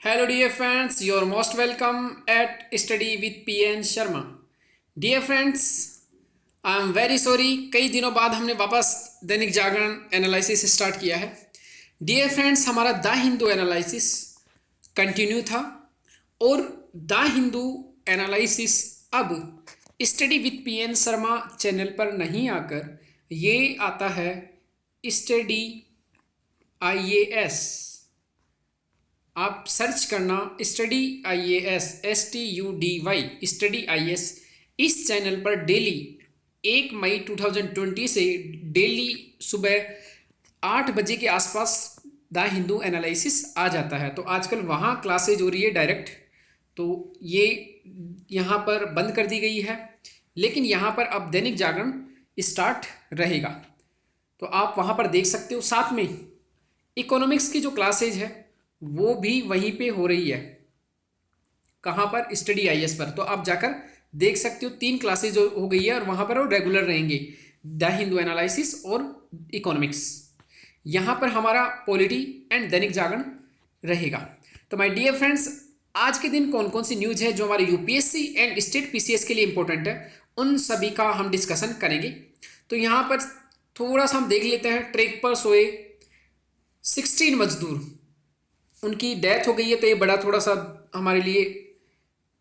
Hello dear friends, you're most welcome at Study with PN Sharma. Dear friends, I am very sorry कई दिनों बाद हमने वापस दैनिक Jagran analysis start किया है। डियर फ्रेंड्स, हमारा द हिंदू एनालिसिस कंटिन्यू था और द हिंदू एनालिसिस अब study with PN Sharma channel पर नहीं आकर ये आता है स्टडी आईएएस। आप सर्च करना study IAS STUDY study IAS. इस चैनल पर डेली 1 मई 2020 से डेली सुबह 8 बजे के आसपास द हिंदू एनालिसिस आ जाता है। तो आजकल वहाँ क्लासेज हो रही है डायरेक्ट, तो ये यहाँ पर बंद कर दी गई है, लेकिन यहाँ पर अब दैनिक जागरण स्टार्ट रहेगा, तो आप वहाँ पर देख सकते हो। साथ में इकोनॉमिक्स की जो क्लासेज है वो भी वहीं पे हो रही है। कहाँ पर? स्टडी आईएएस पर। तो आप जाकर देख सकते हो, 3 क्लासेज हो गई है और वहाँ पर वो रेगुलर रहेंगे, द हिंदू एनालिसिस और इकोनॉमिक्स। यहाँ पर हमारा पॉलिटी एंड दैनिक जागरण रहेगा। तो माय डियर फ्रेंड्स, आज के दिन कौन कौन सी न्यूज़ है जो हमारे यूपीएससी एंड स्टेट पीसीएस के लिए इंपॉर्टेंट है, उन सभी का हम डिस्कशन करेंगे। तो यहाँ पर थोड़ा सा हम देख लेते हैं। ट्रैक पर सोए 16 मजदूर, उनकी डेथ हो गई है, तो ये बड़ा थोड़ा सा हमारे लिए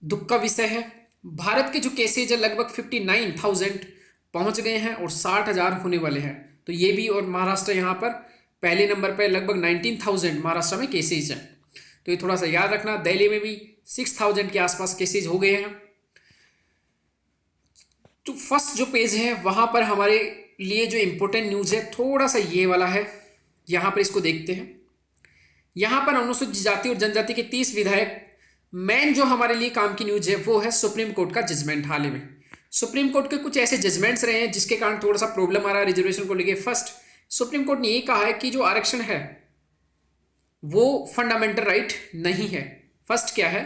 दुख का विषय है। भारत के जो केसेज है लगभग 59,000 पहुंच गए हैं और 60,000 होने वाले हैं, तो ये भी। और महाराष्ट्र यहाँ पर पहले नंबर पर लगभग 19,000 महाराष्ट्र में केसेज हैं, तो ये थोड़ा सा याद रखना। दिल्ली में भी 6,000 के आसपास केसेज हो गए हैं। तो फर्स्ट जो पेज है वहाँ पर हमारे लिए जो इम्पोर्टेंट न्यूज़ है थोड़ा सा ये वाला है, यहाँ पर इसको देखते हैं। यहाँ पर अनुसूचित जाति और जनजाति के 30 विधायक, मेन जो हमारे लिए काम की न्यूज है वो है सुप्रीम कोर्ट का जजमेंट। हाल ही में सुप्रीम कोर्ट के कुछ ऐसे जजमेंट्स रहे हैं जिसके कारण थोड़ा सा प्रॉब्लम आ रहा है रिजर्वेशन को लेके। फर्स्ट, सुप्रीम कोर्ट ने ये कहा है कि जो आरक्षण है वो फंडामेंटल राइट नहीं है। फर्स्ट क्या है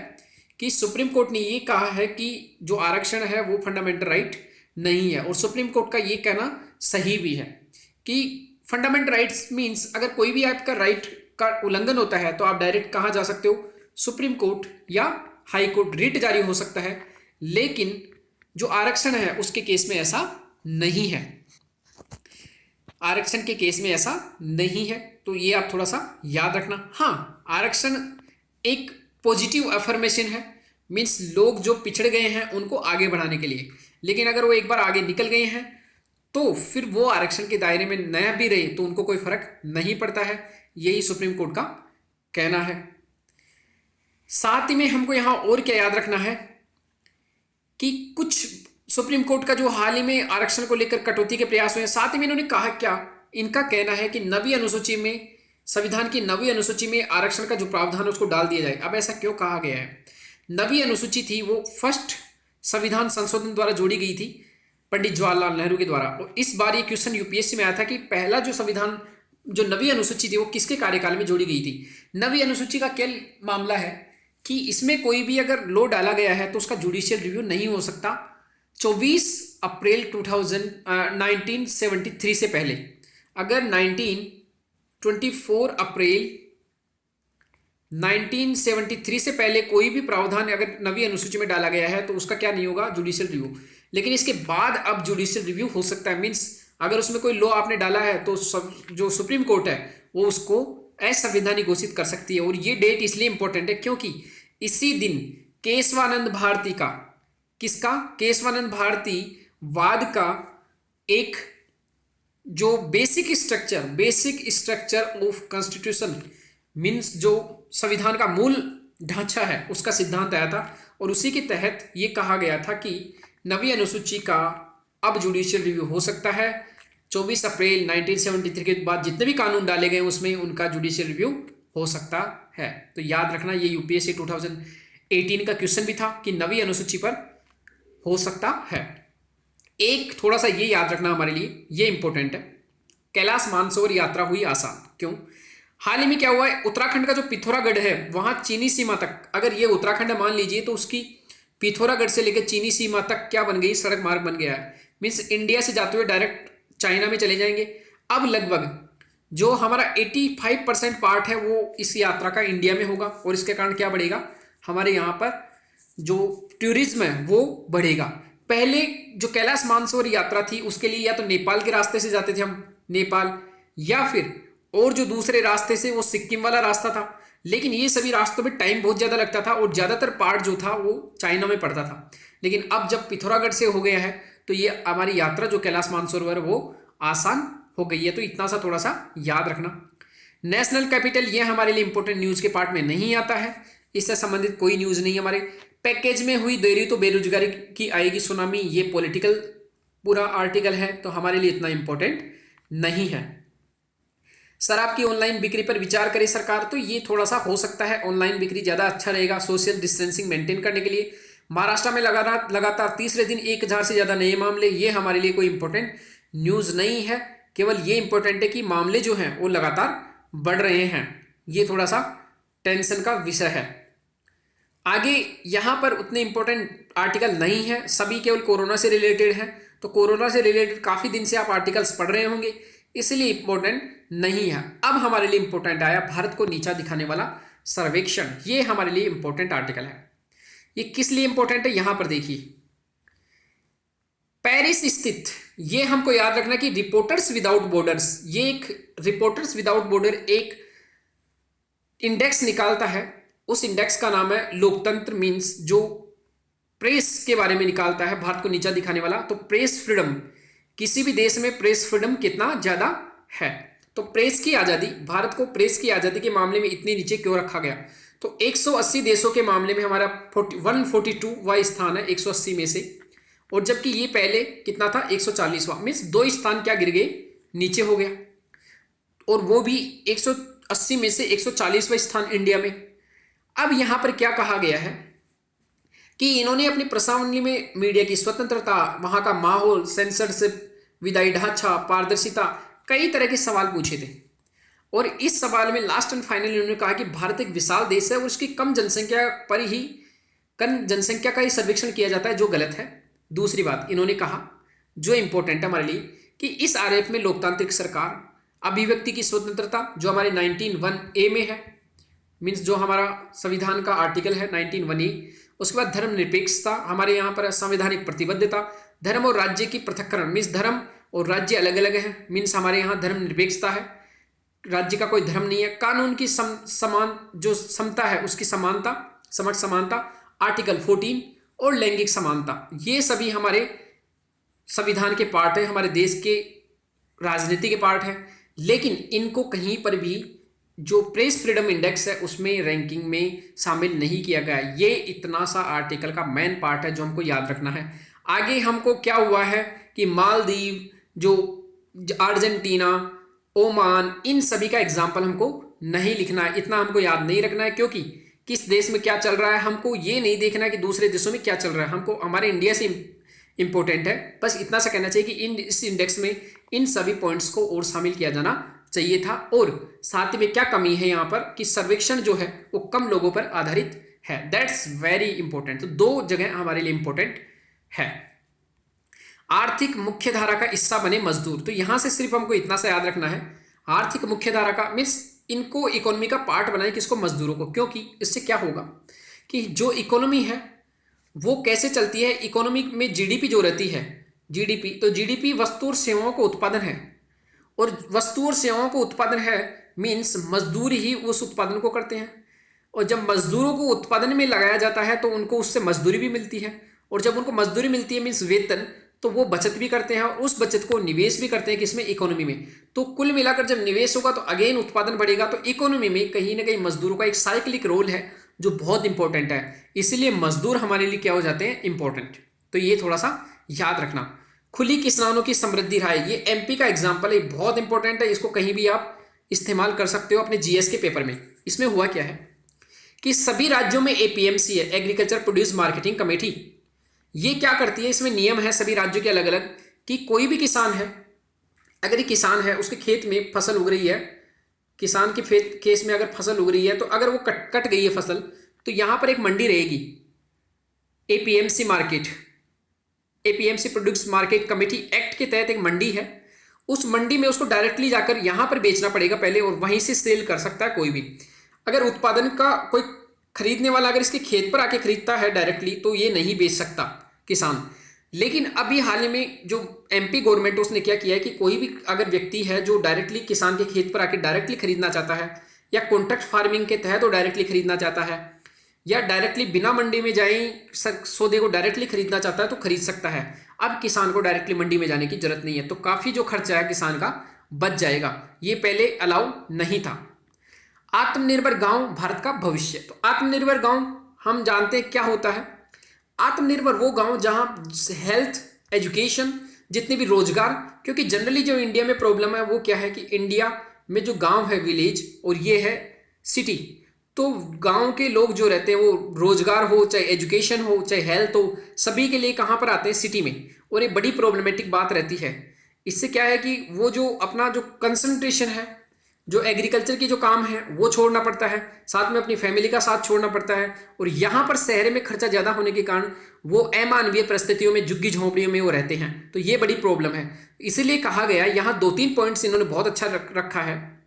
कि सुप्रीम कोर्ट ने ये कहा है कि जो आरक्षण है वो फंडामेंटल राइट नहीं है, और सुप्रीम कोर्ट का ये कहना सही भी है कि फंडामेंटल राइट्स मीन्स अगर कोई भी आपका राइट का उल्लंघन होता है तो आप डायरेक्ट कहाँ जा सकते हो? सुप्रीम कोर्ट या हाई कोर्ट, रिट जारी हो सकता है। लेकिन जो आरक्षण है उसके केस में ऐसा नहीं है, आरक्षण के केस में ऐसा नहीं है, तो ये आप थोड़ा सा याद रखना। हाँ, आरक्षण एक पॉजिटिव अफर्मेशन है, मीन्स लोग जो पिछड़ गए हैं उनको आगे बढ़ाने के लिए। लेकिन अगर वो एक बार आगे निकल गए हैं तो फिर वो आरक्षण के दायरे में नया भी रहे तो उनको कोई फर्क नहीं पड़ता है, यही सुप्रीम कोर्ट का कहना है। साथ ही में हमको यहां और क्या याद रखना है कि कुछ सुप्रीम कोर्ट का जो हाल ही में आरक्षण को लेकर कटौती के प्रयास हुए हैं, साथ ही में इन्होंने कहा क्या, इनका कहना है कि नवी अनुसूची में, संविधान की नवी अनुसूची में आरक्षण का जो प्रावधान है उसको डाल दिया जाए। अब ऐसा क्यों कहा गया है? नवी अनुसूची थी वो फर्स्ट संविधान संशोधन द्वारा जोड़ी गई थी पंडित जवाहरलाल नेहरू के द्वारा, और इस बार ये क्वेश्चन यूपीएससी में आया था कि पहला जो संविधान, जो नवी अनुसूची थी वो किसके कार्यकाल में जोड़ी गई थी। नवी अनुसूची का क्या मामला है कि इसमें कोई भी अगर लॉ डाला गया है तो उसका जुडिशियल रिव्यू नहीं हो सकता 24 अप्रैल 1973 से पहले। अगर 24 अप्रैल 1973 से पहले कोई भी प्रावधान अगर नवी अनुसूची में डाला गया है तो उसका क्या नहीं होगा? Judicial review. लेकिन इसके बाद अब जुडिशियल रिव्यू हो सकता है, मीन्स अगर उसमें कोई लॉ आपने डाला है तो जो सुप्रीम कोर्ट है वो उसको असंवैधानिक घोषित कर सकती है। और ये डेट इसलिए इंपॉर्टेंट है क्योंकि इसी दिन केशवानंद भारती का, किसका? केशवानंद भारती वाद का एक जो basic structure of constitution, means जो संविधान का मूल ढांचा है उसका सिद्धांत आया था, और उसी के तहत ये कहा गया था कि नवी अनुसूची का अब जुडिशियल रिव्यू हो सकता है। 24 अप्रैल 1973 के बाद जितने भी कानून डाले गए उसमें उनका जुडिशियल रिव्यू हो सकता है। तो याद रखना, ये यूपीएससी 2018 का क्वेश्चन भी था कि नवी अनुसूची पर हो सकता है। एक थोड़ा सा ये याद रखना हमारे लिए, ये इंपॉर्टेंट है। कैलाश मानसरोवर यात्रा हुई आसान, क्यों? हाल ही में क्या हुआ है, उत्तराखंड का जो पिथौरागढ़ है वहां चीनी सीमा तक, अगर ये उत्तराखंड मान लीजिए तो उसकी पिथौरागढ़ से लेकर चीनी सीमा तक क्या बन गई? सड़क मार्ग बन गया है। मीन्स इंडिया से जाते हुए डायरेक्ट चाइना में चले जाएंगे। अब लगभग जो हमारा 85% पार्ट है वो इस यात्रा का इंडिया में होगा, और इसके कारण क्या बढ़ेगा, हमारे यहाँ पर जो टूरिज्म है वो बढ़ेगा। पहले जो कैलाश मानसरोवर यात्रा थी उसके लिए या तो नेपाल के रास्ते से जाते थे हम, नेपाल, या फिर और जो दूसरे रास्ते से वो सिक्किम वाला रास्ता था, लेकिन ये सभी रास्तों में टाइम बहुत ज़्यादा लगता था और ज़्यादातर पार्ट जो था वो चाइना में पड़ता था। लेकिन अब जब पिथौरागढ़ से हो गया है तो ये हमारी यात्रा जो कैलाश मानसरोवर वो आसान हो गई है। तो इतना सा थोड़ा सा याद रखना। नेशनल कैपिटल ये हमारे लिए इंपॉर्टेंट न्यूज़ के पार्ट में नहीं आता है, इससे संबंधित कोई न्यूज़ नहीं है हमारे। पैकेज में हुई देरी तो बेरोजगारी की आएगी सुनामी, ये पॉलिटिकल पूरा आर्टिकल है तो हमारे लिए इतना इंपॉर्टेंट नहीं है। शराब की ऑनलाइन बिक्री पर विचार करे सरकार, तो ये थोड़ा सा हो सकता है ऑनलाइन बिक्री ज़्यादा अच्छा रहेगा सोशल डिस्टेंसिंग मेंटेन करने के लिए। महाराष्ट्र में लगातार तीसरे दिन 1000 से ज़्यादा नए मामले, ये हमारे लिए कोई इंपॉर्टेंट न्यूज़ नहीं है, केवल ये इंपॉर्टेंट है कि मामले जो हैं वो लगातार बढ़ रहे हैं, ये थोड़ा सा टेंशन का विषय है। आगे यहाँ पर उतने इंपॉर्टेंट आर्टिकल नहीं है, सभी केवल कोरोना से रिलेटेड है, तो कोरोना से रिलेटेड काफ़ी दिन से आप आर्टिकल्स पढ़ रहे होंगे, इसलिए इंपॉर्टेंट नहीं है। अब हमारे लिए इंपॉर्टेंट आया भारत को नीचा दिखाने वाला सर्वेक्षण, ये हमारे लिए इंपॉर्टेंट आर्टिकल है। ये किस लिए इंपॉर्टेंट है यहाँ पर देखिए, पेरिस स्थित, ये हमको याद रखना कि रिपोर्टर्स विदाउट बॉर्डर्स, ये एक रिपोर्टर्स विदाउट बॉर्डर एक इंडेक्स निकालता है, उस इंडेक्स का नाम है लोकतंत्र, मीन्स जो प्रेस के बारे में निकालता है भारत को नीचा दिखाने वाला। तो प्रेस फ्रीडम, किसी भी देश में प्रेस फ्रीडम कितना ज़्यादा है, तो प्रेस की आज़ादी, भारत को प्रेस की आज़ादी के मामले में इतने नीचे क्यों रखा गया, तो 180 देशों के मामले में हमारा 142वां स्थान है 180 में से, और जबकि ये पहले कितना था 140वां, मीन्स 2 स्थान क्या गिर गए, नीचे हो गया, और वो भी 180 में से 140वां स्थान इंडिया में। अब यहाँ पर क्या कहा गया है कि इन्होंने अपनी प्रश्नावली में मीडिया की स्वतंत्रता, वहाँ का माहौल, सेंसरशिप, विधायी ढांचा, पारदर्शिता, कई तरह के सवाल पूछे थे, और इस सवाल में लास्ट एंड फाइनल इन्होंने कहा कि भारत एक विशाल देश है और उसकी कम जनसंख्या का ही सर्वेक्षण किया जाता है, जो गलत है। दूसरी बात इन्होंने कहा जो इंपॉर्टेंट है हमारे लिए कि इस आरेख में लोकतांत्रिक सरकार, अभिव्यक्ति की स्वतंत्रता जो हमारे 19(1)A में है, मीन्स जो हमारा संविधान का आर्टिकल है 19(1)A, उसके बाद धर्मनिरपेक्षता, हमारे यहाँ पर संवैधानिक प्रतिबद्धता, धर्म और राज्य की पृथक्करण, मीन्स धर्म और राज्य अलग अलग है, मीन्स हमारे यहाँ धर्मनिरपेक्षता है, राज्य का कोई धर्म नहीं है, कानून की समान जो समता है उसकी समानता, समझ समानता, आर्टिकल 14, और लैंगिक समानता, ये सभी हमारे संविधान के पार्ट है, हमारे देश के राजनीति के पार्ट है। लेकिन इनको कहीं पर भी जो प्रेस फ्रीडम इंडेक्स है उसमें रैंकिंग में शामिल नहीं किया गया। ये इतना सा आर्टिकल का मेन पार्ट है जो हमको याद रखना है। आगे हमको क्या हुआ है कि मालदीव, जो अर्जेंटीना, ओमान, इन सभी का एग्जाम्पल हमको नहीं लिखना है, इतना हमको याद नहीं रखना है, क्योंकि किस देश में क्या चल रहा है हमको ये नहीं देखना है कि दूसरे देशों में क्या चल रहा है, हमको हमारे इंडिया से इंपॉर्टेंट है। बस इतना सा कहना चाहिए कि इस इंडेक्स में इन सभी पॉइंट्स को और शामिल किया जाना चाहिए था, और साथ में क्या कमी है यहाँ पर कि सर्वेक्षण जो है वो कम लोगों पर आधारित है, दैट्स वेरी इंपॉर्टेंट। तो 2 जगह हमारे लिए इंपॉर्टेंट है। आर्थिक मुख्यधारा का हिस्सा बने मजदूर, तो यहां से सिर्फ हमको इतना सा याद रखना है, आर्थिक मुख्यधारा का मीन्स इनको इकोनॉमी का पार्ट बनाए, किसको, मजदूरों को, क्योंकि इससे क्या होगा कि जो इकोनॉमी है वो कैसे चलती है, इकोनॉमी में जीडीपी जो रहती है, जीडीपी, तो जीडीपी वस्तु और सेवाओं का उत्पादन है, और वस्तु और सेवाओं का उत्पादन है मीन्स मजदूर ही उस उत्पादन को करते हैं, और जब मजदूरों को उत्पादन में लगाया जाता है तो उनको उससे मजदूरी भी मिलती है, और जब उनको मजदूरी मिलती है मीन्स वेतन, तो वो बचत भी करते हैं और उस बचत को निवेश भी करते हैं किसमें, इकोनॉमी में। तो कुल मिलाकर जब निवेश होगा तो अगेन उत्पादन बढ़ेगा, तो इकोनॉमी में कहीं ना कहीं मजदूरों का एक साइक्लिक रोल है जो बहुत इंपॉर्टेंट है, इसलिए मजदूर हमारे लिए क्या हो जाते हैं, इंपॉर्टेंट। तो ये थोड़ा सा याद रखना। खुली किसानों की समृद्धि राय, ये एमपी का एग्जाम्पल है, बहुत इंपॉर्टेंट है, इसको कहीं भी आप इस्तेमाल कर सकते हो अपने जीएस के पेपर में। इसमें हुआ क्या है कि सभी राज्यों में एपीएमसी है, एग्रीकल्चर प्रोड्यूस मार्केटिंग कमेटी, ये क्या करती है, इसमें नियम है सभी राज्यों के अलग अलग कि कोई भी किसान है, अगर ये किसान है उसके खेत में फसल उग रही है, किसान के केस में अगर फसल उग रही है तो अगर वो कट गई है फसल, तो यहाँ पर एक मंडी रहेगी, APMC market, APMC produce market committee act के तहत एक मंडी है, उस मंडी में उसको डायरेक्टली जाकर यहाँ पर बेचना पड़ेगा पहले, और वहीं से सेल कर सकता है कोई भी। अगर उत्पादन का कोई खरीदने वाला अगर इसके खेत पर आके खरीदता है डायरेक्टली, तो ये नहीं बेच सकता किसान। लेकिन अभी हाल ही में जो एमपी गवर्नमेंट उसने क्या किया है कि कोई भी अगर व्यक्ति है जो डायरेक्टली किसान के खेत पर आके डायरेक्टली खरीदना चाहता है, या कॉन्ट्रैक्ट फार्मिंग के तहत वो डायरेक्टली खरीदना चाहता है, या डायरेक्टली बिना मंडी में जाए सौदे को डायरेक्टली खरीदना चाहता है, तो खरीद सकता है। अब किसान को डायरेक्टली मंडी में जाने की जरूरत नहीं है, तो काफ़ी जो खर्चा है किसान का बच जाएगा। ये पहले अलाउ नहीं था। आत्मनिर्भर गांव भारत का भविष्य। तो आत्मनिर्भर गांव हम जानते हैं क्या होता है। आत्मनिर्भर वो गांव जहां हेल्थ, एजुकेशन, जितने भी रोजगार, क्योंकि जनरली जो इंडिया में प्रॉब्लम है वो क्या है कि इंडिया में जो गांव है विलेज, और ये है सिटी, तो गांव के लोग जो रहते हैं वो रोजगार हो, चाहे एजुकेशन हो, चाहे हेल्थ हो, सभी के लिए कहाँ पर आते हैं? सिटी में। और एक बड़ी प्रॉब्लमेटिक बात रहती है। इससे क्या है कि वो जो अपना जो कंसंट्रेशन है, जो एग्रीकल्चर की जो काम है वो छोड़ना पड़ता है, साथ में अपनी फैमिली का साथ छोड़ना पड़ता है, और यहाँ पर शहर में खर्चा ज़्यादा होने के कारण वो अमानवीय परिस्थितियों में, झुग्गी झोंपड़ियों में वो रहते हैं। तो ये बड़ी प्रॉब्लम है। इसीलिए कहा गया, यहाँ 2-3 पॉइंट्स इन्होंने बहुत अच्छा रखा है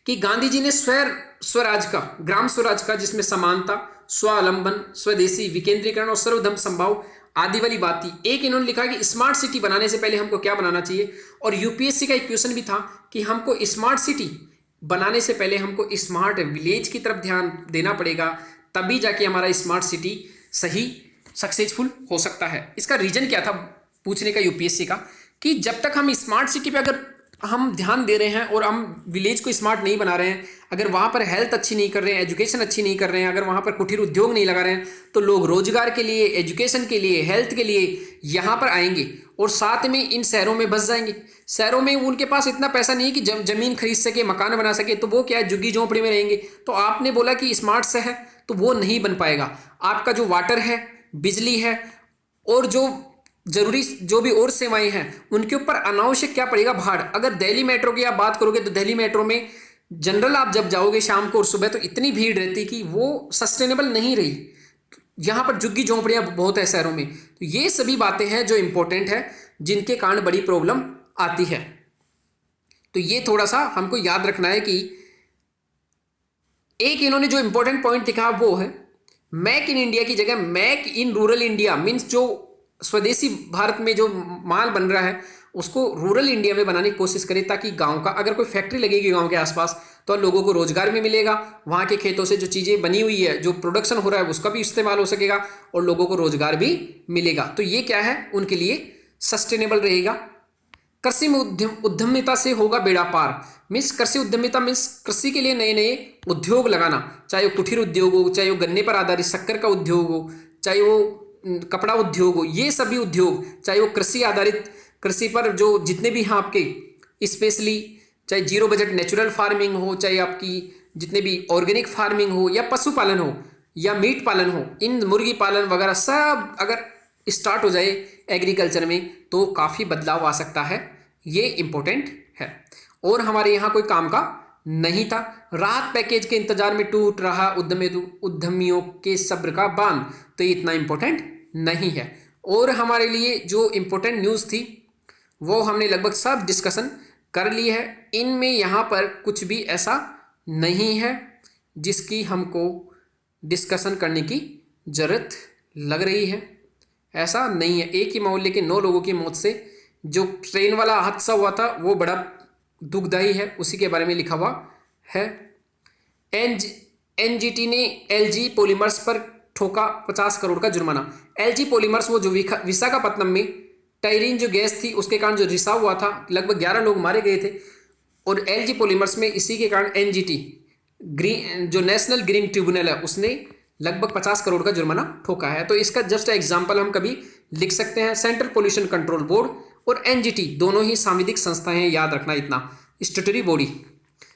कि गांधी जी ने स्वराज का, ग्राम स्वराज का, जिसमें समानता, स्वावलंबन, स्वदेशी, विकेंद्रीकरण और सर्वधर्म संभाव आदि वाली बात थी। एक इन्होंने लिखा कि स्मार्ट सिटी बनाने से पहले हमको क्या बनाना चाहिए, और यूपीएससी का एक क्वेश्चन भी था कि हमको स्मार्ट सिटी बनाने से पहले हमको स्मार्ट विलेज की तरफ ध्यान देना पड़ेगा, तभी जाके हमारा स्मार्ट सिटी सही सक्सेसफुल हो सकता है। इसका रीजन क्या था पूछने का यूपीएससी का, कि जब तक हम स्मार्ट सिटी पे अगर हम ध्यान दे रहे हैं और हम विलेज को स्मार्ट नहीं बना रहे हैं, अगर वहाँ पर हेल्थ अच्छी नहीं कर रहे हैं, एजुकेशन अच्छी नहीं कर रहे हैं, अगर वहाँ पर कुटीर उद्योग नहीं लगा रहे हैं, तो लोग रोजगार के लिए, एजुकेशन के लिए, हेल्थ के लिए यहाँ पर आएंगे और साथ में इन शहरों में बस जाएंगे। शहरों में उनके पास इतना पैसा नहीं है कि जमीन खरीद सके, मकान बना सके, तो वो क्या है, झुग्गी झोंपड़ी में रहेंगे। तो आपने बोला कि स्मार्ट शहर, तो वो नहीं बन पाएगा। आपका जो वाटर है, बिजली है, और जो जरूरी जो भी और सेवाएं हैं, उनके ऊपर अनावश्यक क्या पड़ेगा, भाड़। अगर दिल्ली मेट्रो की आप बात करोगे तो दिल्ली मेट्रो में जनरल आप जब जाओगे शाम को और सुबह, तो इतनी भीड़ रहती कि वो सस्टेनेबल नहीं रही। यहाँ पर झुग्गी झोंपड़ियाँ बहुत है शहरों में। तो ये सभी बातें हैं जो इंपॉर्टेंट है, जिनके कारण बड़ी प्रॉब्लम आती है। तो ये थोड़ा सा हमको याद रखना है कि एक इन्होंने जो इंपॉर्टेंट पॉइंट दिखा वो है मेक इन इंडिया की जगह make in rural India. Means जो स्वदेशी भारत में जो माल बन रहा है उसको रूरल इंडिया में बनाने की कोशिश करें, ताकि गांव का अगर कोई फैक्ट्री लगेगी गांव के आसपास, तो लोगों को रोजगार भी मिलेगा, वहाँ के खेतों से जो चीज़ें बनी हुई है, जो प्रोडक्शन हो रहा है, उसका भी इस्तेमाल हो सकेगा और लोगों को रोजगार भी मिलेगा। तो ये क्या है, उनके लिए सस्टेनेबल रहेगा। कृषि में उद्यमिता से होगा बेड़ा पार। मीन्स कृषि उद्यमिता मीन्स कृषि के लिए नए नए उद्योग लगाना, चाहे वो कुटीर उद्योग हो, चाहे वो गन्ने पर आधारित शक्कर का उद्योग हो, चाहे वो कपड़ा उद्योग हो, ये सभी उद्योग, चाहे वो कृषि आधारित, कृषि पर जो जितने भी हैं आपके स्पेशली, चाहे जीरो बजट नेचुरल फार्मिंग हो, चाहे आपकी जितने भी ऑर्गेनिक फार्मिंग हो, या पशुपालन हो, या मीट पालन हो, इन मुर्गी पालन वगैरह सब अगर स्टार्ट हो जाए एग्रीकल्चर में, तो काफ़ी बदलाव आ सकता है। ये इम्पोर्टेंट है। और हमारे यहाँ कोई काम का नहीं था। राहत पैकेज के इंतजार में टूट रहा उद्यमियों के सब्र का बांध, तो ये इतना इम्पोर्टेंट नहीं है। और हमारे लिए जो इम्पोर्टेंट न्यूज़ थी वो हमने लगभग सब डिस्कशन कर ली है। इनमें यहाँ पर कुछ भी ऐसा नहीं है जिसकी हमको डिस्कशन करने की ज़रूरत लग रही है, ऐसा नहीं है। एक ही मोहल्ले के 9 लोगों की मौत से जो ट्रेन वाला हादसा हुआ था वो बड़ा दुखदायी है, उसी के बारे में लिखा हुआ है। एनजीटी ने एलजी पॉलीमर्स पर ठोका 50 करोड़ का जुर्माना। एलजी पॉलीमर्स वो जो विशाखापत्तनम में टायरीन जो गैस थी उसके कारण जो रिसाव हुआ था, लगभग 11 लोग मारे गए थे। और एलजी पॉलीमर्स में इसी के कारण एनजीटी ग्रीन जो नेशनल ग्रीन ट्रिब्यूनल है उसने लगभग 50 करोड़ का जुर्माना ठोका है। तो इसका जस्ट एग्जाम्पल हम कभी लिख सकते हैं। सेंट्रल पोल्यूशन कंट्रोल बोर्ड और एनजीटी दोनों ही सांविधिक संस्थाएं हैं, याद रखना इतना। स्टैट्यूटरी बॉडी,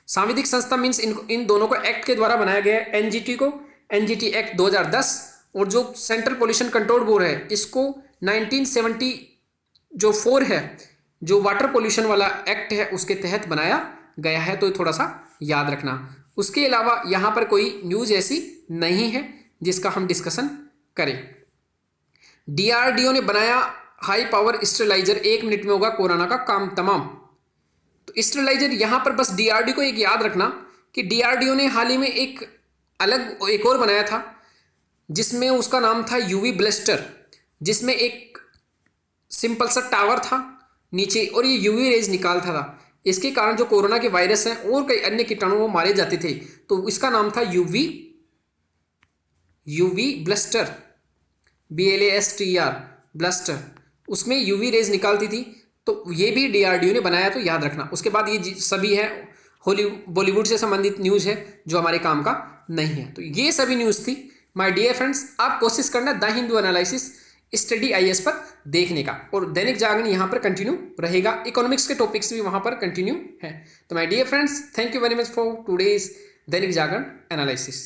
सांविधिक संस्था मीन्स इन दोनों को एक्ट के द्वारा बनाया गया है। एनजीटी को एनजीटी एक्ट 2010, और जो सेंट्रल पोल्यूशन कंट्रोल बोर्ड है इसको 1974 है, जो वाटर पोल्यूशन वाला एक्ट है उसके तहत बनाया गया है। तो थोड़ा सा याद रखना। उसके अलावा यहाँ पर कोई न्यूज़ ऐसी नहीं है जिसका हम डिस्कशन करें। डीआरडीओ ने बनाया हाई पावर स्टेरिलाइजर 1 मिनट में होगा कोरोना का काम तमाम। तो स्टेरिलाइजर यहाँ पर बस डीआरडीओ को एक याद रखना कि डीआरडीओ ने हाल ही में एक और बनाया था जिसमें उसका नाम था यूवी ब्लास्टर, जिसमें एक सिंपल सा टावर था नीचे और ये यूवी रेज निकालता था। इसके कारण जो कोरोना के वायरस हैं और कई अन्य कीटाणु वो मारे जाते थे। तो इसका नाम था यूवी ब्लास्टर, BLASTER ब्लास्टर। उसमें यूवी रेज निकालती थी। तो ये भी डीआरडीओ ने बनाया, तो याद रखना। उसके बाद ये सभी है बॉलीवुड से संबंधित न्यूज़ है जो हमारे काम का नहीं है। तो ये सभी न्यूज़ थी माय डियर फ्रेंड्स। आप कोशिश करना the Hindu analysis study IAS पर देखने का, और दैनिक जागरण यहाँ पर कंटिन्यू रहेगा। इकोनॉमिक्स के टॉपिक्स भी वहाँ पर कंटिन्यू है। तो my dear friends, thank you very much for today's Dainik Jagran analysis.